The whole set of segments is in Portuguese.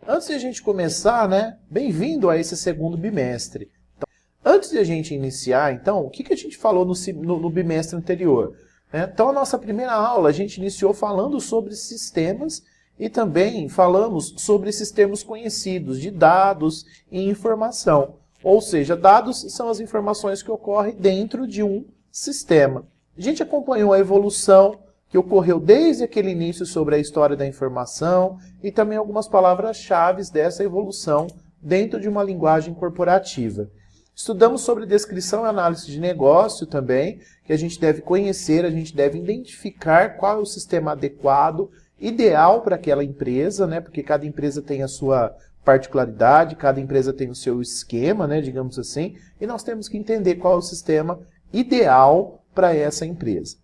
Antes de a gente começar, né, bem-vindo a esse segundo bimestre. Então, antes de a gente iniciar, então, o que a gente falou no bimestre anterior? Então, a nossa primeira aula, a gente iniciou falando sobre sistemas e também falamos sobre esses termos conhecidos de dados e informação. Ou seja, dados são as informações que ocorrem dentro de um sistema. A gente acompanhou a evolução que ocorreu desde aquele início sobre a história da informação e também algumas palavras-chave dessa evolução dentro de uma linguagem corporativa. Estudamos sobre descrição e análise de negócio também, que a gente deve conhecer, a gente deve identificar qual é o sistema adequado, ideal para aquela empresa, né? Porque cada empresa tem a sua particularidade, cada empresa tem o seu esquema, né? Digamos assim, e nós temos que entender qual é o sistema ideal para essa empresa.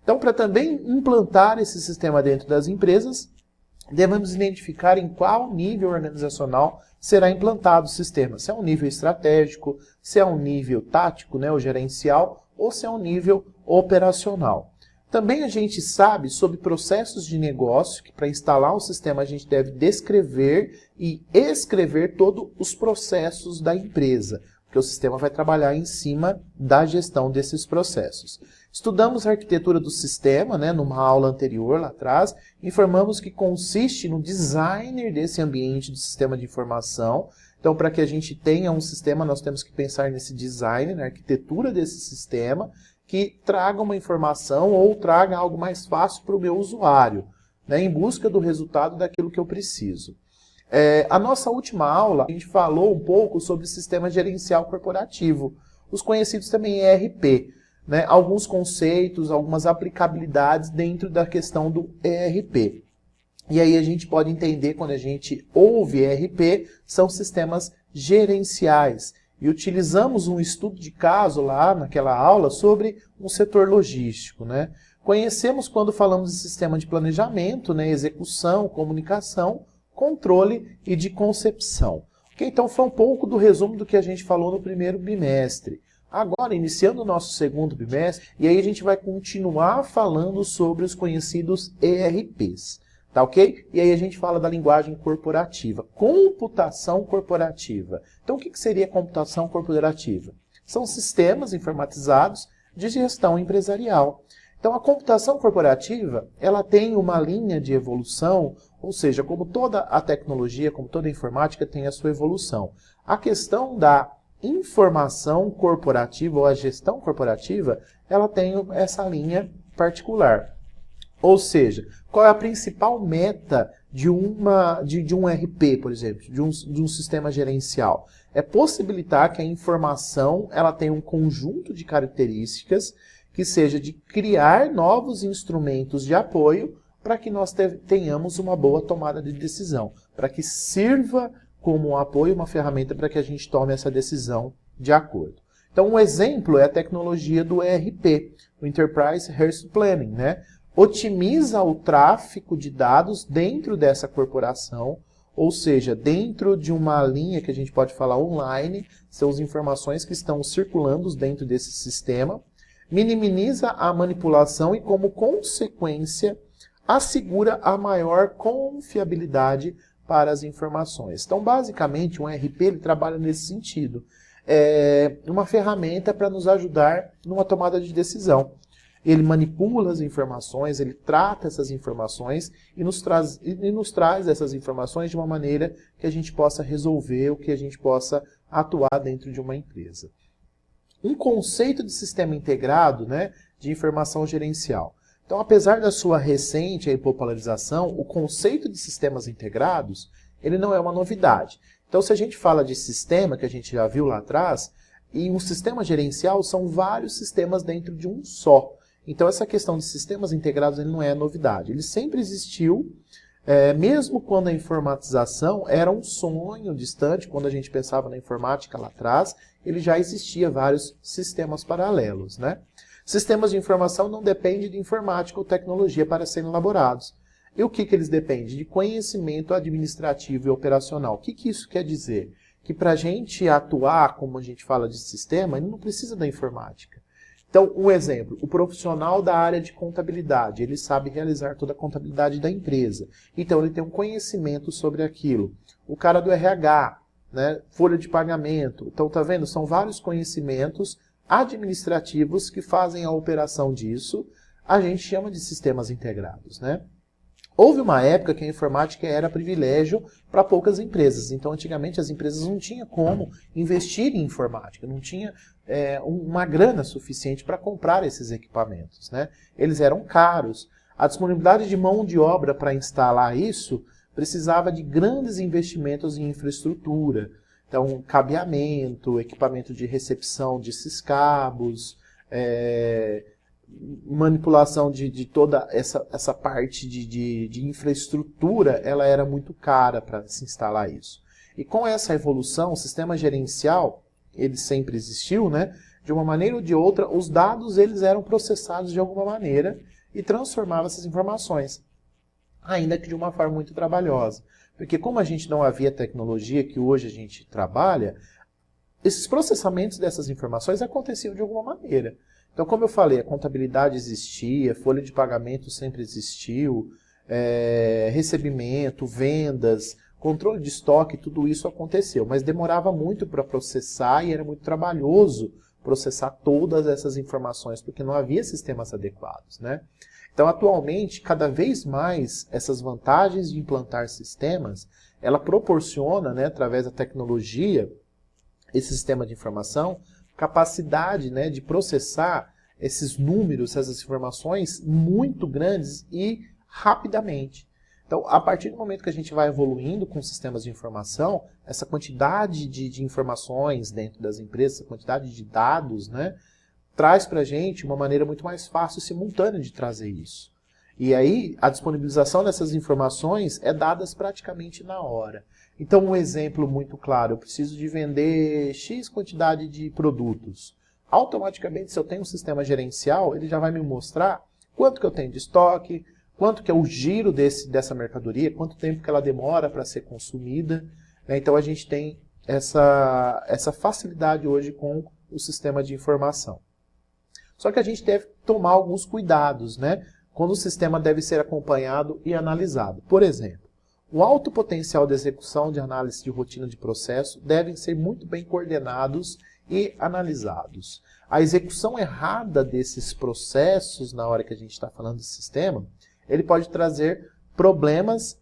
Então, para também implantar esse sistema dentro das empresas, devemos identificar em qual nível organizacional será implantado o sistema. Se é um nível estratégico, se é um nível tático, né, ou gerencial, ou se é um nível operacional. Também a gente sabe sobre processos de negócio, que para instalar um sistema a gente deve descrever e escrever todos os processos da empresa, porque o sistema vai trabalhar em cima da gestão desses processos. Estudamos a arquitetura do sistema, né, numa aula anterior lá atrás, informamos que consiste no designer desse ambiente do sistema de informação. Então, para que a gente tenha um sistema, nós temos que pensar nesse design, na arquitetura desse sistema, que traga uma informação ou traga algo mais fácil para o meu usuário, né, em busca do resultado daquilo que eu preciso. A nossa última aula, a gente falou um pouco sobre o sistema gerencial corporativo, os conhecidos também ERP. Né, alguns conceitos, algumas aplicabilidades dentro da questão do ERP. E aí a gente pode entender, quando a gente ouve ERP, são sistemas gerenciais. E utilizamos um estudo de caso lá naquela aula sobre um setor logístico. Né? Conhecemos quando falamos de sistema de planejamento, né, execução, comunicação, controle e de concepção. Okay? Então foi um pouco do resumo do que a gente falou no primeiro bimestre. Agora, iniciando o nosso segundo bimestre, e aí a gente vai continuar falando sobre os conhecidos ERPs, tá ok? E aí a gente fala da linguagem corporativa, computação corporativa. Então, o que seria computação corporativa? São sistemas informatizados de gestão empresarial. Então, a computação corporativa, ela tem uma linha de evolução, ou seja, como toda a tecnologia, como toda a informática tem a sua evolução. A questão da informação corporativa ou a gestão corporativa, ela tem essa linha particular. Ou seja, qual é a principal meta de um RP, por exemplo, de um sistema gerencial? É possibilitar que a informação ela tenha um conjunto de características que seja de criar novos instrumentos de apoio para que nós tenhamos uma boa tomada de decisão, para que sirva como um apoio, uma ferramenta para que a gente tome essa decisão de acordo. Então, um exemplo é a tecnologia do ERP, o Enterprise Resource Planning, né? Otimiza o tráfego de dados dentro dessa corporação, ou seja, dentro de uma linha que a gente pode falar online, são as informações que estão circulando dentro desse sistema, minimiza a manipulação e, como consequência, assegura a maior confiabilidade para as informações. Então, basicamente, um ERP ele trabalha nesse sentido. É uma ferramenta para nos ajudar numa tomada de decisão. Ele manipula as informações, ele trata essas informações e nos traz essas informações de uma maneira que a gente possa resolver, ou que a gente possa atuar dentro de uma empresa. Um conceito de sistema integrado, né, de informação gerencial. Então, apesar da sua recente popularização, o conceito de sistemas integrados, ele não é uma novidade. Então, se a gente fala de sistema, que a gente já viu lá atrás, e um sistema gerencial são vários sistemas dentro de um só. Então, essa questão de sistemas integrados ele não é novidade. Ele sempre existiu, mesmo quando a informatização era um sonho distante, quando a gente pensava na informática lá atrás, ele já existia vários sistemas paralelos, né? Sistemas de informação não dependem de informática ou tecnologia para serem elaborados. E o que eles dependem? De conhecimento administrativo e operacional. O que isso quer dizer? Que para a gente atuar, como a gente fala de sistema, ele não precisa da informática. Então, um exemplo, o profissional da área de contabilidade, ele sabe realizar toda a contabilidade da empresa. Então, ele tem um conhecimento sobre aquilo. O cara do RH, né, folha de pagamento. Então, tá vendo? São vários conhecimentos administrativos que fazem a operação disso. A gente chama de sistemas integrados, né? Houve uma época que a informática era privilégio para poucas empresas. Então, antigamente, as empresas não tinham como investir em informática, não tinha uma grana suficiente para comprar esses equipamentos, né? Eles eram caros. A disponibilidade de mão de obra para instalar isso precisava de grandes investimentos em infraestrutura. Então, cabeamento, equipamento de recepção desses cabos, manipulação de toda essa parte de infraestrutura, ela era muito cara para se instalar isso. E com essa evolução, o sistema gerencial, ele sempre existiu, né? De uma maneira ou de outra, os dados eles eram processados de alguma maneira e transformavam essas informações, ainda que de uma forma muito trabalhosa. Porque como a gente não havia tecnologia que hoje a gente trabalha, esses processamentos dessas informações aconteciam de alguma maneira. Então, como eu falei, a contabilidade existia, folha de pagamento sempre existiu, recebimento, vendas, controle de estoque, tudo isso aconteceu. Mas demorava muito para processar e era muito trabalhoso processar todas essas informações, porque não havia sistemas adequados, né? Então, atualmente, cada vez mais essas vantagens de implantar sistemas, ela proporciona, né, através da tecnologia, esse sistema de informação, capacidade, né, de processar esses números, essas informações muito grandes e rapidamente. Então, a partir do momento que a gente vai evoluindo com sistemas de informação, essa quantidade de informações dentro das empresas, essa quantidade de dados, né, traz para a gente uma maneira muito mais fácil e simultânea de trazer isso. E aí, a disponibilização dessas informações é dada praticamente na hora. Então, um exemplo muito claro, eu preciso de vender X quantidade de produtos. Automaticamente, se eu tenho um sistema gerencial, ele já vai me mostrar quanto que eu tenho de estoque, quanto que é o giro dessa mercadoria, quanto tempo que ela demora para ser consumida, né? Então, a gente tem essa facilidade hoje com o sistema de informação. Só que a gente deve tomar alguns cuidados, né? Quando o sistema deve ser acompanhado e analisado. Por exemplo, o alto potencial de execução de análise de rotina de processo devem ser muito bem coordenados e analisados. A execução errada desses processos, na hora que a gente está falando de sistema, ele pode trazer problemas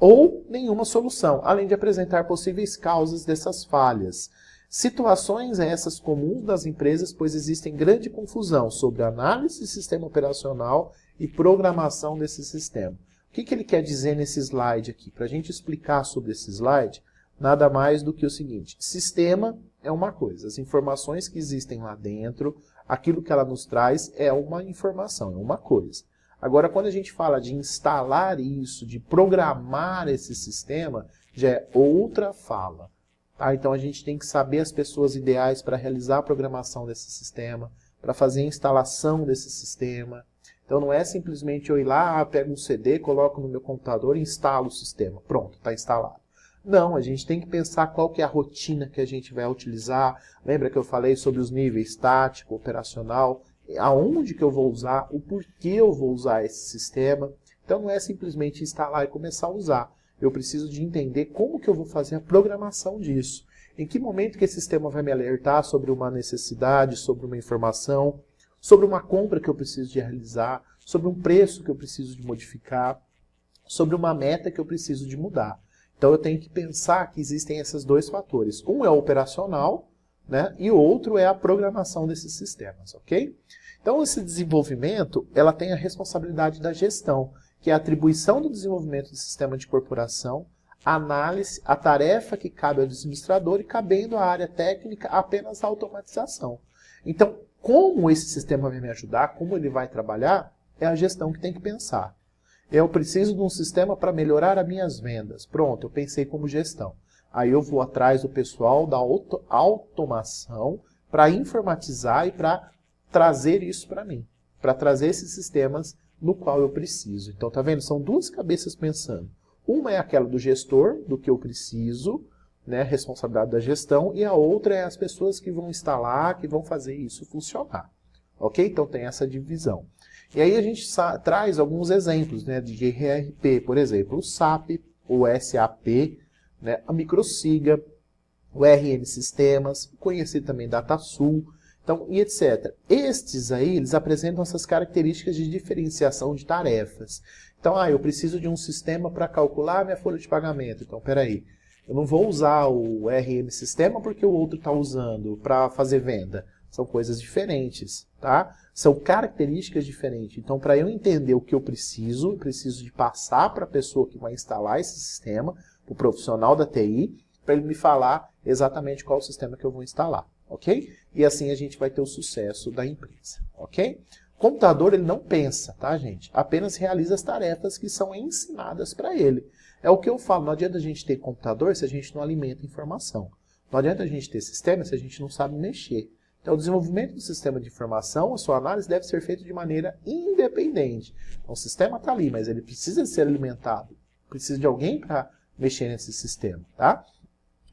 ou nenhuma solução, além de apresentar possíveis causas dessas falhas. Situações essas comuns das empresas, pois existem grande confusão sobre análise de sistema operacional e programação desse sistema. O que ele quer dizer nesse slide aqui? Para a gente explicar sobre esse slide, nada mais do que o seguinte: sistema é uma coisa, as informações que existem lá dentro, aquilo que ela nos traz é uma informação, é uma coisa. Agora, quando a gente fala de instalar isso, de programar esse sistema, já é outra fala. Tá? Então, a gente tem que saber as pessoas ideais para realizar a programação desse sistema, para fazer a instalação desse sistema. Então, não é simplesmente eu ir lá, pego um CD, coloco no meu computador e instalo o sistema. Pronto, está instalado. Não, a gente tem que pensar qual que é a rotina que a gente vai utilizar. Lembra que eu falei sobre os níveis tático, operacional, aonde que eu vou usar, o porquê eu vou usar esse sistema. Então, não é simplesmente instalar e começar a usar. Eu preciso de entender como que eu vou fazer a programação disso. Em que momento que esse sistema vai me alertar sobre uma necessidade, sobre uma informação, sobre uma compra que eu preciso de realizar, sobre um preço que eu preciso de modificar, sobre uma meta que eu preciso de mudar. Então eu tenho que pensar que existem esses dois fatores. Um é o operacional, né, e o outro é a programação desses sistemas, ok? Então esse desenvolvimento, ela tem a responsabilidade da gestão, que é a atribuição do desenvolvimento do sistema de corporação, a análise, a tarefa que cabe ao administrador e cabendo à área técnica apenas a automatização. Então, como esse sistema vai me ajudar, como ele vai trabalhar, é a gestão que tem que pensar. Eu preciso de um sistema para melhorar as minhas vendas. Pronto, eu pensei como gestão. Aí eu vou atrás do pessoal da automação para informatizar e para trazer isso para mim. Para trazer esses sistemas no qual eu preciso. Então, tá vendo? São duas cabeças pensando. Uma é aquela do gestor, do que eu preciso, né, responsabilidade da gestão, e a outra é as pessoas que vão instalar, que vão fazer isso funcionar. Ok? Então tem essa divisão. E aí a gente traz alguns exemplos, né, de ERP, por exemplo, o SAP, o SAP, né, a Microsiga, o RM Sistemas, conhecido também DataSul, então, e etc. Estes aí, eles apresentam essas características de diferenciação de tarefas. Então, eu preciso de um sistema para calcular a minha folha de pagamento. Então, peraí, eu não vou usar o RM Sistema porque o outro está usando para fazer venda. São coisas diferentes, tá? São características diferentes. Então, para eu entender o que eu preciso de passar para a pessoa que vai instalar esse sistema, para o profissional da TI, para ele me falar exatamente qual o sistema que eu vou instalar, ok? E assim a gente vai ter o sucesso da empresa, ok? O computador, ele não pensa, tá, gente? Apenas realiza as tarefas que são ensinadas para ele. É o que eu falo, não adianta a gente ter computador se a gente não alimenta informação. Não adianta a gente ter sistema se a gente não sabe mexer. Então, o desenvolvimento do sistema de informação, a sua análise deve ser feita de maneira independente. Então, o sistema está ali, mas ele precisa ser alimentado. Precisa de alguém para mexer nesse sistema, tá?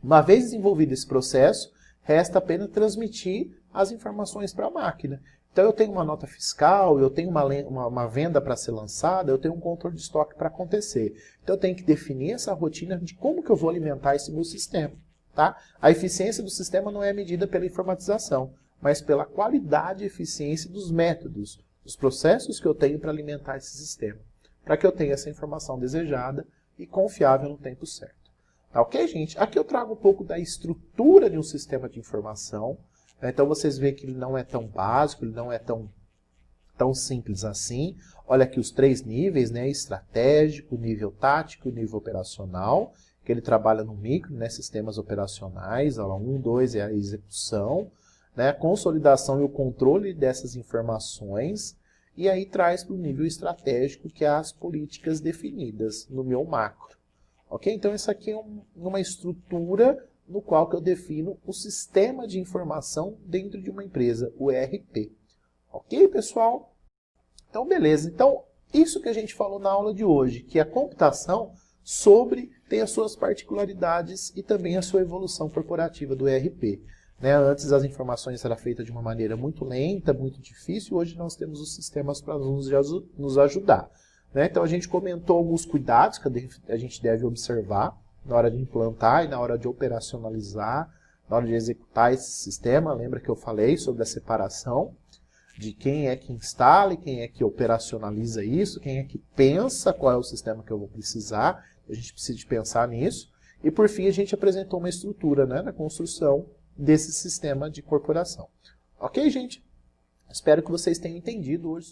Uma vez desenvolvido esse processo, resta apenas transmitir as informações para a máquina. Então, eu tenho uma nota fiscal, eu tenho uma venda para ser lançada, eu tenho um controle de estoque para acontecer. Então, eu tenho que definir essa rotina de como que eu vou alimentar esse meu sistema. Tá? A eficiência do sistema não é medida pela informatização, mas pela qualidade e eficiência dos métodos, dos processos que eu tenho para alimentar esse sistema, para que eu tenha essa informação desejada e confiável no tempo certo. Tá ok, gente? Aqui eu trago um pouco da estrutura de um sistema de informação. Então vocês veem que ele não é tão básico, ele não é tão simples assim. Olha aqui os 3 níveis, né? Estratégico, nível tático e nível operacional, que ele trabalha no micro, né? Sistemas operacionais, 1, 2 é a execução, né? Consolidação e o controle dessas informações, e aí traz para o nível estratégico, que é as políticas definidas no meu macro. Ok? Então, isso aqui é uma estrutura no qual que eu defino o sistema de informação dentro de uma empresa, o ERP. Ok, pessoal? Então, beleza. Então, isso que a gente falou na aula de hoje, que a computação tem as suas particularidades e também a sua evolução corporativa do ERP. Né? Antes as informações eram feitas de uma maneira muito lenta, muito difícil, hoje nós temos os sistemas para nos ajudar. Né? Então a gente comentou alguns cuidados que a gente deve observar na hora de implantar e na hora de operacionalizar, na hora de executar esse sistema. Lembra que eu falei sobre a separação de quem é que instala e quem é que operacionaliza isso, quem é que pensa qual é o sistema que eu vou precisar. A gente precisa de pensar nisso. E por fim a gente apresentou uma estrutura, né, na construção desse sistema de corporação. Ok, gente? Espero que vocês tenham entendido hoje.